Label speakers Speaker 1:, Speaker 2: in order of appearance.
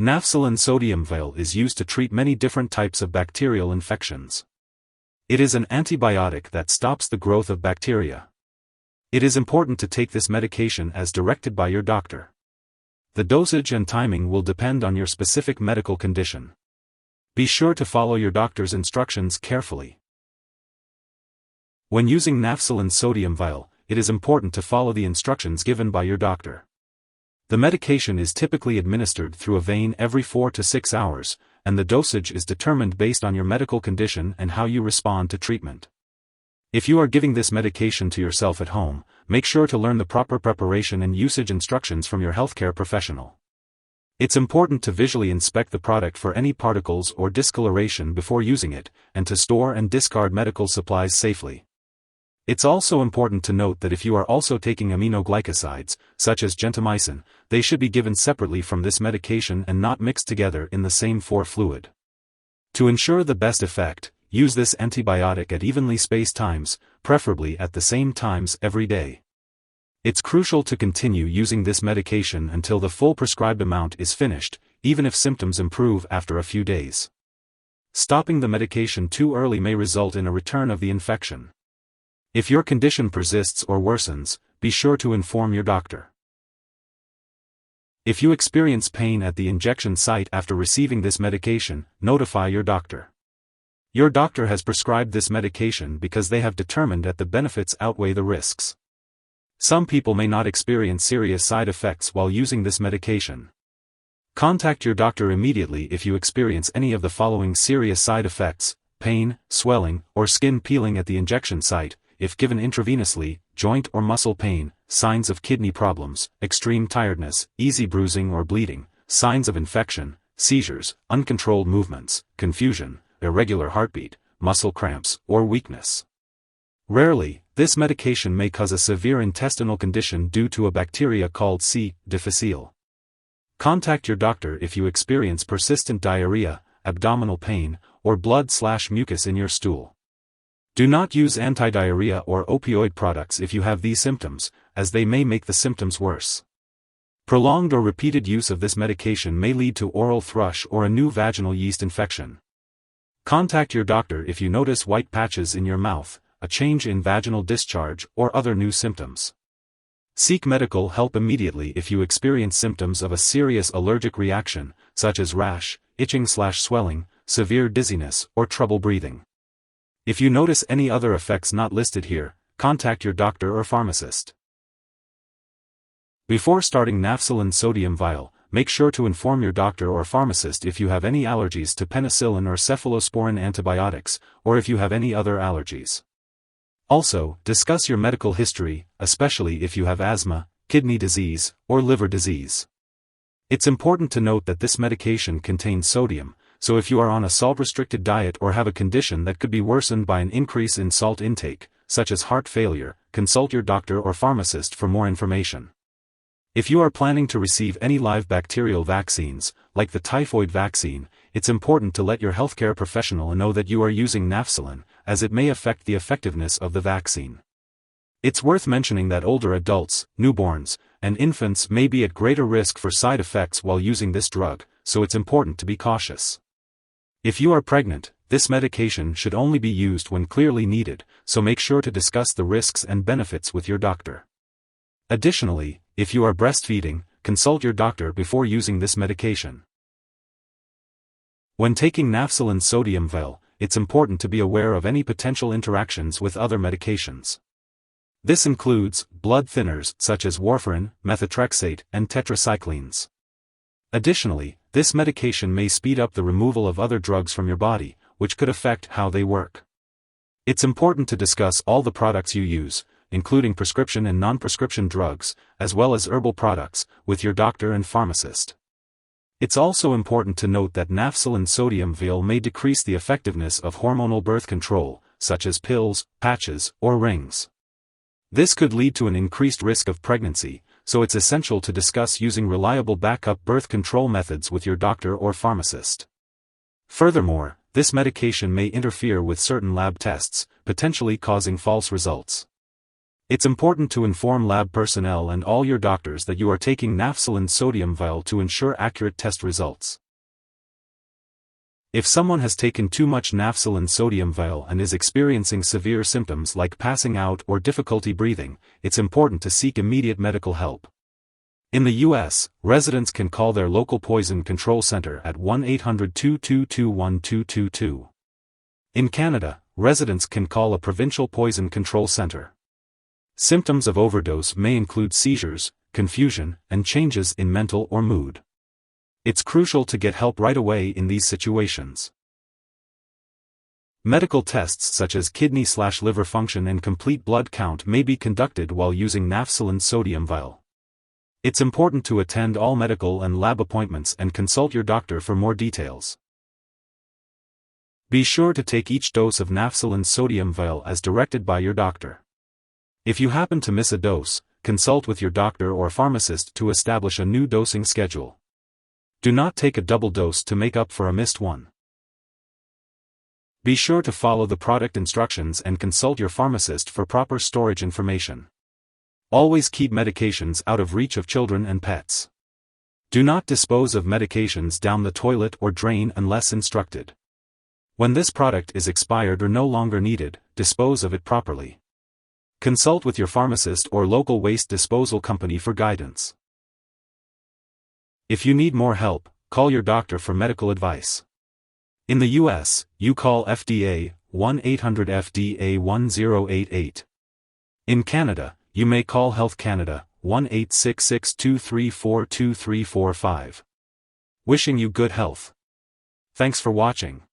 Speaker 1: Nafcillin Sodium Vial is used to treat many different types of bacterial infections. It is an antibiotic that stops the growth of bacteria. It is important to take this medication as directed by your doctor. The dosage and timing will depend on your specific medical condition. Be sure to follow your doctor's instructions carefully. When using Nafcillin Sodium Vial, it is important to follow the instructions given by your doctor. The medication is typically administered through a vein every 4 to 6 hours, and the dosage is determined based on your medical condition and how you respond to treatment. If you are giving this medication to yourself at home, make sure to learn the proper preparation and usage instructions from your healthcare professional. It's important to visually inspect the product for any particles or discoloration before using it, and to store and discard medical supplies safely. It's also important to note that if you are also taking aminoglycosides, such as gentamicin, they should be given separately from this medication and not mixed together in the same fluid. To ensure the best effect, use this antibiotic at evenly spaced times, preferably at the same times every day. It's crucial to continue using this medication until the full prescribed amount is finished, even if symptoms improve after a few days. Stopping the medication too early may result in a return of the infection. If your condition persists or worsens, be sure to inform your doctor. If you experience pain at the injection site after receiving this medication, notify your doctor. Your doctor has prescribed this medication because they have determined that the benefits outweigh the risks. Some people may not experience serious side effects while using this medication. Contact your doctor immediately if you experience any of the following serious side effects: pain, swelling, or skin peeling at the injection site, if given intravenously, joint or muscle pain, signs of kidney problems, extreme tiredness, easy bruising or bleeding, signs of infection, seizures, uncontrolled movements, confusion, irregular heartbeat, muscle cramps, or weakness. Rarely, this medication may cause a severe intestinal condition due to a bacteria called C. difficile. Contact your doctor if you experience persistent diarrhea, abdominal pain, or blood/mucus in your stool. Do not use anti-diarrhea or opioid products if you have these symptoms, as they may make the symptoms worse. Prolonged or repeated use of this medication may lead to oral thrush or a new vaginal yeast infection. Contact your doctor if you notice white patches in your mouth, a change in vaginal discharge, or other new symptoms. Seek medical help immediately if you experience symptoms of a serious allergic reaction, such as rash, itching/swelling, severe dizziness, or trouble breathing. If you notice any other effects not listed here, contact your doctor or pharmacist. Before starting Nafcillin Sodium Vial, make sure to inform your doctor or pharmacist if you have any allergies to penicillin or cephalosporin antibiotics, or if you have any other allergies. Also, discuss your medical history, especially if you have asthma, kidney disease, or liver disease. It's important to note that this medication contains sodium, so if you are on a salt-restricted diet or have a condition that could be worsened by an increase in salt intake, such as heart failure, consult your doctor or pharmacist for more information. If you are planning to receive any live bacterial vaccines, like the typhoid vaccine, it's important to let your healthcare professional know that you are using Nafcillin, as it may affect the effectiveness of the vaccine. It's worth mentioning that older adults, newborns, and infants may be at greater risk for side effects while using this drug, so it's important to be cautious. If you are pregnant, this medication should only be used when clearly needed, so make sure to discuss the risks and benefits with your doctor. Additionally, if you are breastfeeding, consult your doctor before using this medication. When taking Nafcillin Sodium Vial, it's important to be aware of any potential interactions with other medications. This includes blood thinners such as warfarin, methotrexate, and tetracyclines. Additionally, this medication may speed up the removal of other drugs from your body, which could affect how they work. It's important to discuss all the products you use, including prescription and non-prescription drugs, as well as herbal products, with your doctor and pharmacist. It's also important to note that Nafcillin Sodium Vial may decrease the effectiveness of hormonal birth control, such as pills, patches, or rings. This could lead to an increased risk of pregnancy, so it's essential to discuss using reliable backup birth control methods with your doctor or pharmacist. Furthermore, this medication may interfere with certain lab tests, potentially causing false results. It's important to inform lab personnel and all your doctors that you are taking Nafcillin Sodium Vial to ensure accurate test results. If someone has taken too much Nafcillin Sodium Vial and is experiencing severe symptoms like passing out or difficulty breathing, it's important to seek immediate medical help. In the U.S., residents can call their local poison control center at 1-800-222-1222. In Canada, residents can call a provincial poison control center. Symptoms of overdose may include seizures, confusion, and changes in mental or mood. It's crucial to get help right away in these situations. Medical tests such as kidney/liver function and complete blood count may be conducted while using Nafcillin Sodium Vial. It's important to attend all medical and lab appointments and consult your doctor for more details. Be sure to take each dose of Nafcillin Sodium Vial as directed by your doctor. If you happen to miss a dose, consult with your doctor or pharmacist to establish a new dosing schedule. Do not take a double dose to make up for a missed one. Be sure to follow the product instructions and consult your pharmacist for proper storage information. Always keep medications out of reach of children and pets. Do not dispose of medications down the toilet or drain unless instructed. When this product is expired or no longer needed, dispose of it properly. Consult with your pharmacist or local waste disposal company for guidance. If you need more help, call your doctor for medical advice. In the U.S., you call FDA, 1-800-FDA-1088. In Canada, you may call Health Canada, 1-866-234-2345. Wishing you good health. Thanks for watching.